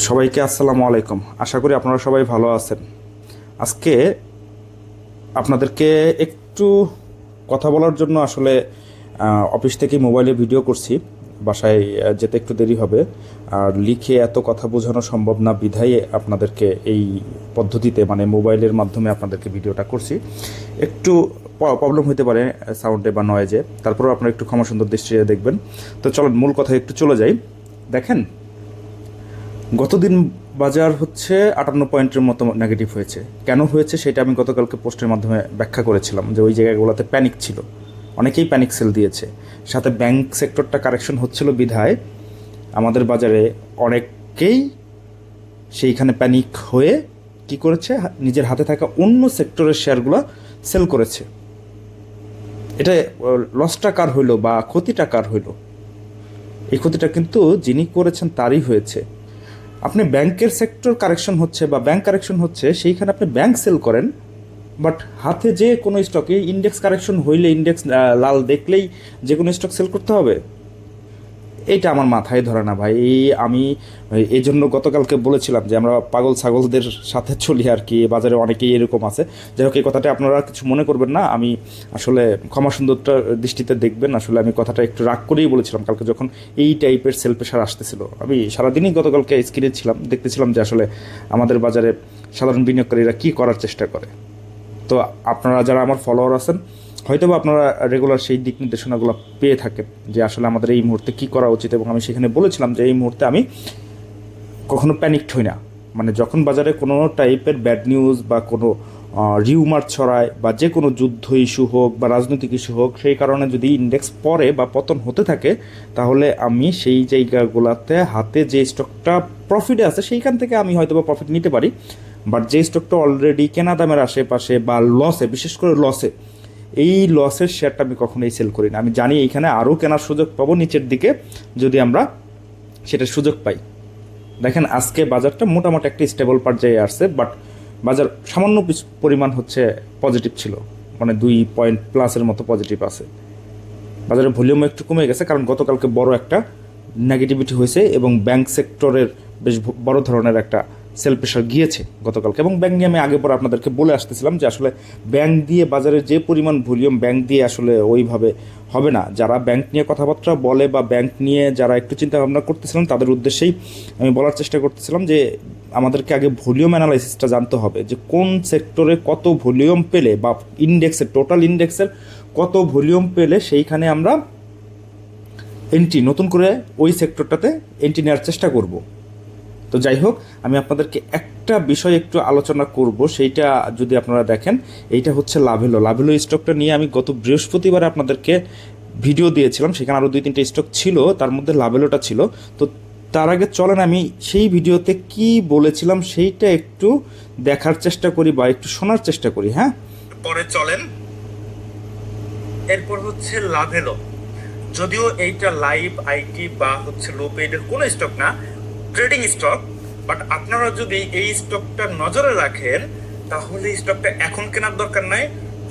সবাইকে আসসালামু আলাইকুম। আশা করি আপনারা সবাই ভালো আছেন। আজকে আপনাদেরকে একটু কথা বলার জন্য আসলে অফিস থেকে মোবাইলে ভিডিও করছি। বাসায় যেতে একটু দেরি হবে, আর লিখে এত কথা বোঝানো সম্ভব না বিধায় আপনাদেরকে এই পদ্ধতিতে মানে মোবাইলের মাধ্যমে আপনাদেরকে ভিডিওটা করছি। একটু প্রবলেম হতে পারে সাউন্ডে বা নয়েজে, তারপরেও আপনারা একটু ক্ষমা সুন্দর দৃষ্টিতে দেখবেন। তো চলুন মূল কথায় একটু চলে যাই। দেখেন, গতদিন বাজার হচ্ছে 58 পয়েন্টের মতো নেগেটিভ হয়েছে। কেন হয়েছে সেটা আমি গতকালকে পোস্টের মাধ্যমে ব্যাখ্যা করেছিলাম যে ওই জায়গাগুলোতে প্যানিক ছিল, অনেকেই প্যানিক সেল দিয়েছে। সাথে ব্যাংক সেক্টরটা কারেকশন হচ্ছিল বিধায় আমাদের বাজারে অনেকেই সেইখানে প্যানিক হয়ে কি করেছে, নিজের হাতে থাকা অন্য সেক্টরের শেয়ারগুলো সেল করেছে। এটা লসটা কার হইলো বা ক্ষতিটা কার হইলো? এই ক্ষতিটা কিন্তু যিনি করেছেন তারই হয়েছে। আপনি ব্যাংকের সেক্টর কারেকশন হচ্ছে বা ব্যাংক কারেকশন হচ্ছে, সেইখানে আপনি ব্যাংক সেল করেন, বাট হাতে যে কোনো স্টকে ইন্ডেক্স কারেকশন হইলে, ইন্ডেক্স লাল দেখলেই যে কোনো স্টক সেল করতে হবে, এইটা আমার মাথায় ধরে না ভাই। আমি এই জন্য গতকালকে বলেছিলাম যে আমরা পাগল ছাগলদের সাথে চলি আর কি, বাজারে অনেকেই এরকম আছে। যাই হোক, এই কথাটা আপনারা কিছু মনে করবেন না, আমি আসলে ক্ষমা সুন্দরটা দৃষ্টিতে দেখবেন। আসলে আমি কথাটা একটু রাগ করেই বলেছিলাম কালকে যখন এই টাইপের সেল প্রেশার আসতেছিল। আমি সারাদিনই গতকালকে স্ক্রিনে ছিলাম, দেখতেছিলাম যে আসলে আমাদের বাজারে সাধারণ বিনিয়োগকারীরা কী করার চেষ্টা করে। তো আপনারা যারা আমার ফলোয়ার আছেন, হয়তো বা আপনারা রেগুলার সেই দিক নির্দেশনাগুলো পেয়ে থাকেন যে আসলে আমাদের এই মুহূর্তে কী করা উচিত। এবং আমি সেখানে বলেছিলাম যে এই মুহূর্তে আমি কখনো প্যানিকড হই না। মানে যখন বাজারে কোনো টাইপের ব্যাড নিউজ বা কোনো রিউমার ছড়ায় বা যে কোনো যুদ্ধ ইস্যু হোক বা রাজনৈতিক ইস্যু হোক, সেই কারণে যদি ইন্ডেক্স পড়ে বা পতন হতে থাকে, তাহলে আমি সেই জায়গাগুলোতে হাতে যে স্টকটা প্রফিটে আছে সেইখান থেকে আমি হয়তো বা প্রফিট নিতে পারি। বাট যে স্টকটা অলরেডি কেনা দামের আশেপাশে বা লসে, বিশেষ করে লসে, এই লসের শেয়ারটা আমি কখনোই সেল করি না। আমি জানি এইখানে আরও কেনার সুযোগ পাবো নিচের দিকে যদি আমরা সেটার সুযোগ পাই। দেখেন, আজকে বাজারটা মোটামুটি একটা স্টেবল পর্যায়ে আসছে, বাট বাজার সামান্য পরিমাণ হচ্ছে পজিটিভ ছিল, মানে 2 পয়েন্ট প্লাসের মতো পজিটিভ আছে। বাজারের ভলিউম একটু কমে গেছে কারণ গতকালকে বড় একটা নেগেটিভিটি হয়েছে এবং ব্যাংক সেক্টরের বেশ বড় ধরনের একটা সেল প্রেশার গিয়েছে গতকালকে। এবং ব্যাংক নিয়ে আমি আগে পরে আপনাদেরকে বলে আসতেছিলাম যে আসলে ব্যাংক দিয়ে বাজারের যে পরিমাণ ভলিউম, ব্যাংক দিয়ে আসলে ওইভাবে হবে না। যারা ব্যাংক নিয়ে কথাবার্তা বলে বা ব্যাংক নিয়ে যারা একটু চিন্তা ভাবনা করতেছিলাম, তাদের উদ্দেশ্যেই আমি বলার চেষ্টা করতেছিলাম যে আমাদেরকে আগে ভলিউম অ্যানালাইসিসটা জানতে হবে যে কোন সেক্টরে কত ভলিউম পেলে বা ইন্ডেক্সের টোটাল ইন্ডেক্সের কত ভলিউম পেলে সেইখানে আমরা এন্ট্রি নতুন করে ওই সেক্টরটাতে এন্ট্রি নেওয়ার চেষ্টা করব। তো যাই হোক, আমি আপনাদেরকে একটা বিষয় একটু আলোচনা করব, সেইটা যদি আপনারা দেখেন, এইটা হচ্ছে লাভেলো। লাভেলো স্টকটা নিয়ে আমি গত বৃহস্পতিবারে আপনাদেরকে ভিডিও দিয়েছিলাম, সেখানে আরও 2-3টা স্টক ছিল, তার মধ্যে লাভেলোটা ছিল। তো তার আগে চলেন আমি সেই ভিডিওতে কি বলেছিলাম সেইটা একটু দেখার চেষ্টা করি বা একটু শোনার চেষ্টা করি। হ্যাঁ, পরে চলেন। এরপর হচ্ছে লাভেলো। যদিও এইটা লাইভ আইটি বা হচ্ছে লো পেইডের কোনো স্টক না, ট্রেডিং স্টক, বাট আপনারা যদি এই স্টকটা নজরে রাখেন তাহলে এই স্টকটা এখন কেনার দরকার নাই।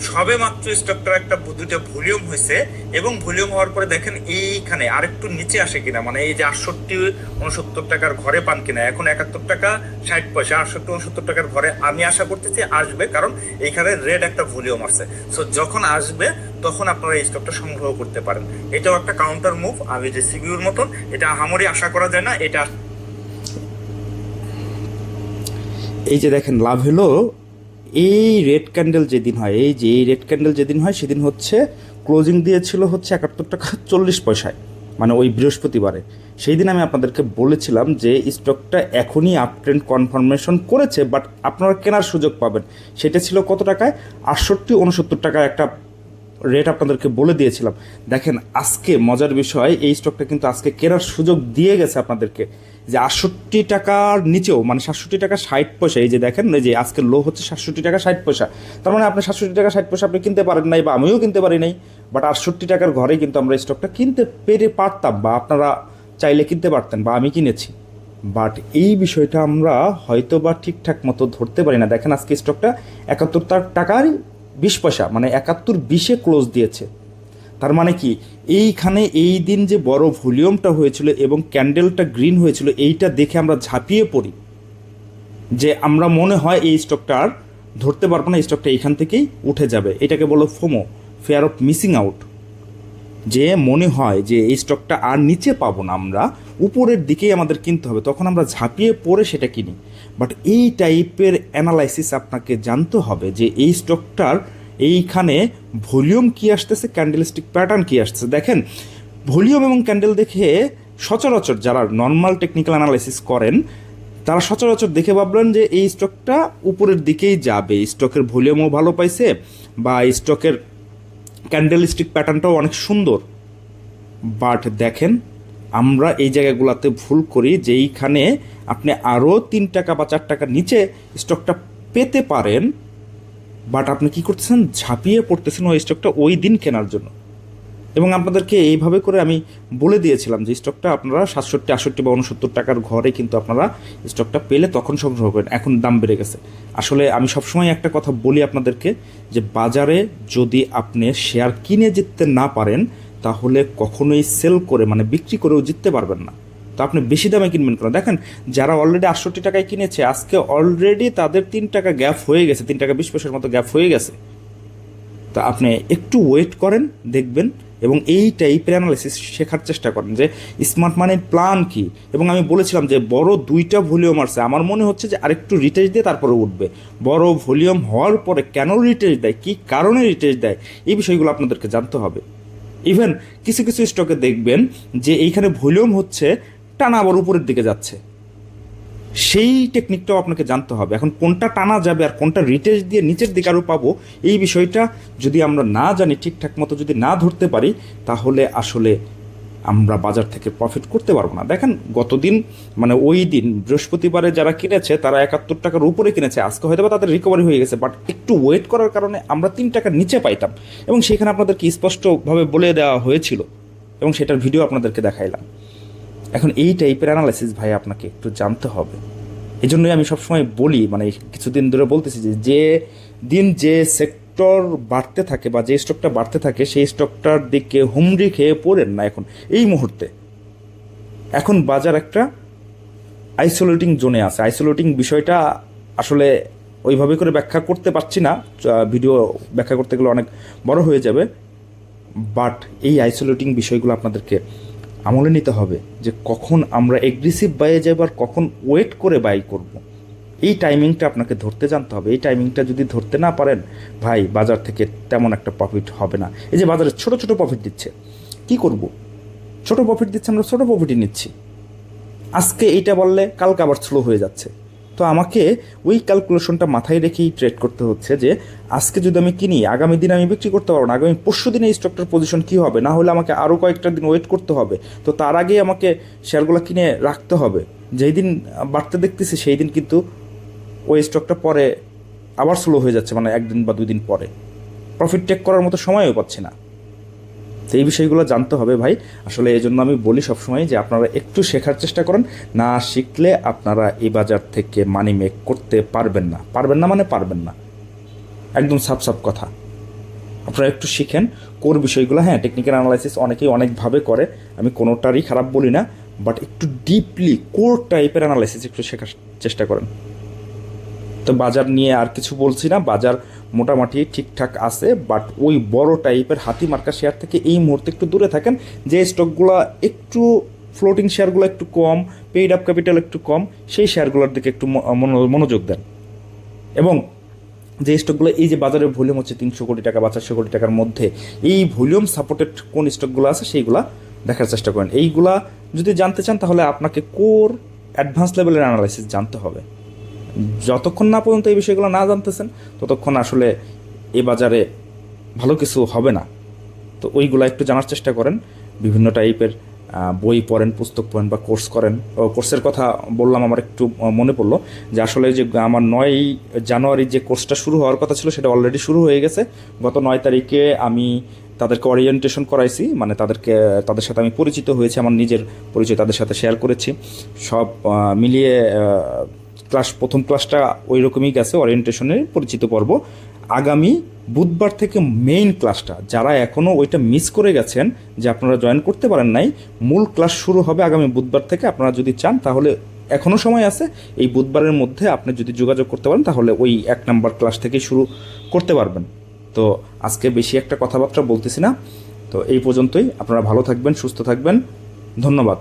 সবে মাত্র স্টকটার একটা দুটো ভলিউম হয়েছে এবং ভলিউম হওয়ার পরে দেখেন এইখানে আরেকটু নিচে আসে কিনা, মানে এই যে 68-69 টাকার ঘরে পান কিনা। এখন 71 টাকা 60 পয়সা, 68-69 টাকার ঘরে আমি আশা করতেছি আসবে, কারণ এইখানে রেড একটা ভলিউম আছে। সো যখন আসবে তখন আপনারা এই স্টকটা সংগ্রহ করতে পারেন। এটাও একটা কাউন্টার মুভ, আমি যে সিবিউর মতন, এটা আহামরি আশা করা যায় না। এটা এই যে দেখেন লাভ হলো, এই রেড ক্যান্ডেল যেদিন হয়, এই যে এই রেড ক্যান্ডেল যেদিন হয় সেদিন হচ্ছে ক্লোজিং দিয়েছিল হচ্ছে 71 টাকা 40 পয়সায়, মানে ওই বৃহস্পতিবারে। সেই দিন আমি আপনাদেরকে বলেছিলাম যে স্টকটা এখনই আপ ট্রেন্ড কনফার্মেশন করেছে, বাট আপনারা কেনার সুযোগ পাবেন। সেটা ছিল কত টাকায়? 68-69 টাকায় একটা রেট আপনাদেরকে বলে দিয়েছিলাম। দেখেন, আজকে মজার বিষয়, এই স্টকটা কিন্তু আজকে কেনার সুযোগ দিয়ে গেছে আপনাদেরকে, যে 68 টাকার নিচেও, মানে 67 টাকা 60 পয়সা। এই যে দেখেন, এই যে আজকের লো হচ্ছে 67 টাকা 60 পয়সা। তার মানে আপনি 67 টাকা 60 পয়সা আপনি কিনতে পারেন নাই বা আমিও কিনতে পারি নাই, বাট 68 টাকার ঘরে কিন্তু আমরা স্টকটা কিনতে পেরে পারতাম, বা আপনারা চাইলে কিনতে পারতেন বা আমি কিনেছি। বাট এই বিষয়টা আমরা হয়তো বা ঠিকঠাক মতো ধরতে পারি না। দেখেন, আজকে স্টকটা 71 টাকার 20 পয়সা, মানে 71-20-এ ক্লোজ দিয়েছে। তার মানে কি, এইখানে এই দিন যে বড় ভলিউমটা হয়েছিল এবং ক্যান্ডেলটা গ্রিন হয়েছিল, এইটা দেখে আমরা ঝাঁপিয়ে পড়ি, যে আমরা মনে হয় এই স্টকটা আর ধরতে পারবো না, এই স্টকটা এইখান থেকেই উঠে যাবে। এটাকে বলো FOMO, fair of missing out. যে মনে হয় যে এই স্টকটা আর নিচে পাবো না, আমরা উপরের দিকেই আমাদের কিনতে হবে, তখন আমরা ঝাঁপিয়ে পড়ে সেটা কিনি। বাট এই টাইপের অ্যানালাইসিস আপনাকে জানতে হবে যে এই স্টকটার এইখানে ভলিউম কী আসতেছে, ক্যান্ডেলস্টিক প্যাটার্ন কী আসতেছে। দেখেন, ভলিউম এবং ক্যান্ডেল দেখে সচরাচর যারা নর্মাল টেকনিক্যাল অ্যানালাইসিস করেন তারা সচরাচর দেখে ভাবলেন যে এই স্টকটা উপরের দিকেই যাবে, স্টকের ভলিউমও ভালো পাইছে বা স্টকের ক্যান্ডেলস্টিক প্যাটার্নটাও অনেক সুন্দর। বাট দেখেন, আমরা এই জায়গাগুলোতে ভুল করি, যেইখানে আপনি আরও 3 টাকা বা 4 টাকার নিচে স্টকটা পেতে পারেন, বাট আপনি কী করতেছেন, ঝাঁপিয়ে পড়তেছেন ওই স্টকটা ওই দিন কেনার জন্য। এবং আপনাদেরকে এইভাবে করে আমি বলে দিয়েছিলাম যে স্টকটা আপনারা 67, 68 বা 69 টাকার ঘরে কিন্তু আপনারা স্টকটা পেলে তখন সংগ্রহ করেন। এখন দাম বেড়ে গেছে। আসলে আমি সবসময় একটা কথা বলি আপনাদেরকে, যে বাজারে যদি আপনি শেয়ার কিনে জিততে না পারেন তাহলে কখনোই সেল করে মানে বিক্রি করেও জিততে পারবেন না। তো আপনি বেশি দামে কিনবেন কেন? দেখেন, যারা অলরেডি 68 টাকায় কিনেছে, আজকে অলরেডি তাদের 3 টাকা গ্যাপ হয়ে গেছে, 3 টাকা 20 পয়সার মতো গ্যাপ হয়ে গেছে। তা আপনি একটু ওয়েট করেন, দেখবেন, এবং এই টাইপের অ্যানালাইসিস শেখার চেষ্টা করেন যে স্মার্ট মানির প্ল্যান কী। এবং আমি বলেছিলাম যে বড় 2টা ভলিউম আছে, আমার মনে হচ্ছে যে আরেকটু রিটেস্ট দিয়ে তারপরে উঠবে। বড় ভলিউম হওয়ার পরে কেন রিটেস্ট দেয়, কী কারণে রিটেস্ট দেয়, এই বিষয়গুলো আপনাদেরকে জানতে হবে। ইভেন কিছু কিছু স্টকে দেখবেন যে এইখানে ভলিউম হচ্ছে, টানা আবার উপরের দিকে যাচ্ছে, সেই টেকনিকটাও আপনাকে জানতে হবে। এখন কোনটা টানা যাবে আর কোনটা রিটেস্ট দিয়ে নিচের দিকে আরও পাবো, এই বিষয়টা যদি আমরা না জানি, ঠিকঠাক মতো যদি না ধরতে পারি, তাহলে আসলে আমরা বাজার থেকে প্রফিট করতে পারবো না। দেখেন, গতদিন মানে ওই দিন বৃহস্পতিবারে যারা কিনেছে তারা 71 টাকার উপরে কিনেছে, আজকে হয়তো বা তাদের রিকভারি হয়ে গেছে, বাট একটু ওয়েট করার কারণে আমরা 3 টাকার নিচে পাইতাম, এবং সেখানে আপনাদেরকে স্পষ্টভাবে বলে দেওয়া হয়েছিল এবং সেটার ভিডিও আপনাদেরকে দেখাইলাম। এখন এই টাইপের অ্যানালাইসিস ভাই আপনাকে একটু জানতে হবে। এই জন্যই আমি সবসময় বলি, মানে কিছুদিন ধরে বলতেছি যে দিন যে সেক্টর বাড়তে থাকে বা যে স্টকটা বাড়তে থাকে সেই স্টকটার দিকে হুমড়ি খেয়ে পড়েন না। এখন এই মুহূর্তে এখন বাজার একটা আইসোলেটিং জোনে আছে। আইসোলেটিং বিষয়টা আসলে ওইভাবে করে ব্যাখ্যা করতে পারছি না, ভিডিও ব্যাখ্যা করতে গেলে অনেক বড় হয়ে যাবে। বাট এই আইসোলেটিং বিষয়গুলো আপনাদেরকে আমলে নিতে হবে, যে কখন আমরা এগ্রেসিভ বাইয়ে যাব আর কখন ওয়েট করে বাই করব। এই টাইমিংটা আপনাকে ধরতে জানতে হবে। এই টাইমিংটা যদি ধরতে না পারেন ভাই, বাজার থেকে তেমন একটা প্রফিট হবে না। এই যে বাজারে ছোট ছোট প্রফিট দিচ্ছে, কি করব? ছোট প্রফিট দিচ্ছে, আমরা ছোট প্রফিটই নিচ্ছি। আজকে এইটা বললে কালকে আবার স্লো হয়ে যাচ্ছে। তো আমাকে ওই ক্যালকুলেশনটা মাথায় রেখেই ট্রেড করতে হচ্ছে, যে আজকে যদি আমি কিনি, আগামী দিন আমি বিক্রি করতে পারবো না, আগামী পরশু দিনে এই স্টকটার পজিশন কী হবে, না হলে আমাকে আরও কয়েকটা দিন ওয়েট করতে হবে। তো তার আগেই আমাকে শেয়ারগুলো কিনে রাখতে হবে। যেই দিন বাড়তে দেখতেছি সেই দিন কিন্তু ওই স্টকটা পরে আবার স্লো হয়ে যাচ্ছে, মানে 1 দিন বা 2 দিন পরে প্রফিট টেক করার মতো সময়ও পাচ্ছি না। তো এই বিষয়গুলো জানতে হবে ভাই। আসলে এই জন্য আমি বলি সবসময় যে আপনারা একটু শেখার চেষ্টা করেন, না শিখলে আপনারা এই বাজার থেকে মানি মেক করতে পারবেন না। পারবেন না মানে পারবেন না, একদম সাফ সাফ কথা। আপনারা একটু শিখেন কোর বিষয়গুলো। হ্যাঁ, টেকনিক্যাল অ্যানালাইসিস অনেকেই অনেকভাবে করে, আমি কোনোটারই খারাপ বলি না, বাট একটু ডিপলি কোর টাইপের অ্যানালাইসিস একটু শেখার চেষ্টা করেন। তো বাজার নিয়ে আর কিছু বলছি না, বাজার মোটামুটি ঠিকঠাক আছে, বাট ওই বড় টাইপের হাতি মার্কা শেয়ার থেকে এই মুহূর্তে একটু দূরে থাকেন। যে স্টকগুলো একটু ফ্লোটিং শেয়ারগুলো একটু কম, পেইড আপ ক্যাপিটাল একটু কম, সেই শেয়ারগুলোর দিকে একটু মনোযোগ দেন। এবং যে স্টকগুলো এই যে বাজারের ভলিউম হচ্ছে 300 কোটি টাকা বা 400 কোটি টাকার মধ্যে, এই ভলিউম সাপোর্টেড কোন স্টকগুলো আছে সেইগুলা দেখার চেষ্টা করেন। এইগুলা যদি জানতে চান তাহলে আপনাকে কোর অ্যাডভান্স লেভেলের অ্যানালাইসিস জানতে হবে। যতক্ষণ না পর্যন্ত এই বিষয়গুলো না জানতেছেন ততক্ষণ আসলে এই বাজারে ভালো কিছু হবে না। তো ওইগুলো একটু জানার চেষ্টা করেন, বিভিন্ন টাইপের বই পড়েন, পুস্তক পড়েন বা কোর্স করেন। কোর্সের কথা বললাম, আমার একটু মনে পড়লো যে আসলে যে আমার 9 জানুয়ারি যে কোর্সটা শুরু হওয়ার কথা ছিল সেটা অলরেডি শুরু হয়ে গেছে। গত 9 তারিখে আমি তাদেরকে ওরিয়েন্টেশন করাইছি, মানে তাদের সাথে আমি পরিচিত হয়েছি, আমার নিজের পরিচয় তাদের সাথে শেয়ার করেছি। সব মিলিয়ে প্রথম ক্লাসটা ওই রকমই গেছে, ওরিয়েন্টেশনের পরিচিত পর্ব। আগামী বুধবার থেকে মেইন ক্লাসটা, যারা এখনও ওইটা মিস করে গেছেন যে আপনারা জয়েন করতে পারেন নাই, মূল ক্লাস শুরু হবে আগামী বুধবার থেকে। আপনারা যদি চান তাহলে এখনও সময় আছে, এই বুধবারের মধ্যে আপনি যদি যোগাযোগ করতে পারেন তাহলে ওই 1 নম্বর ক্লাস থেকেই শুরু করতে পারবেন। তো আজকে বেশি একটা কথাবার্তা বলতেছি না, তো এই পর্যন্তই। আপনারা ভালো থাকবেন, সুস্থ থাকবেন, ধন্যবাদ।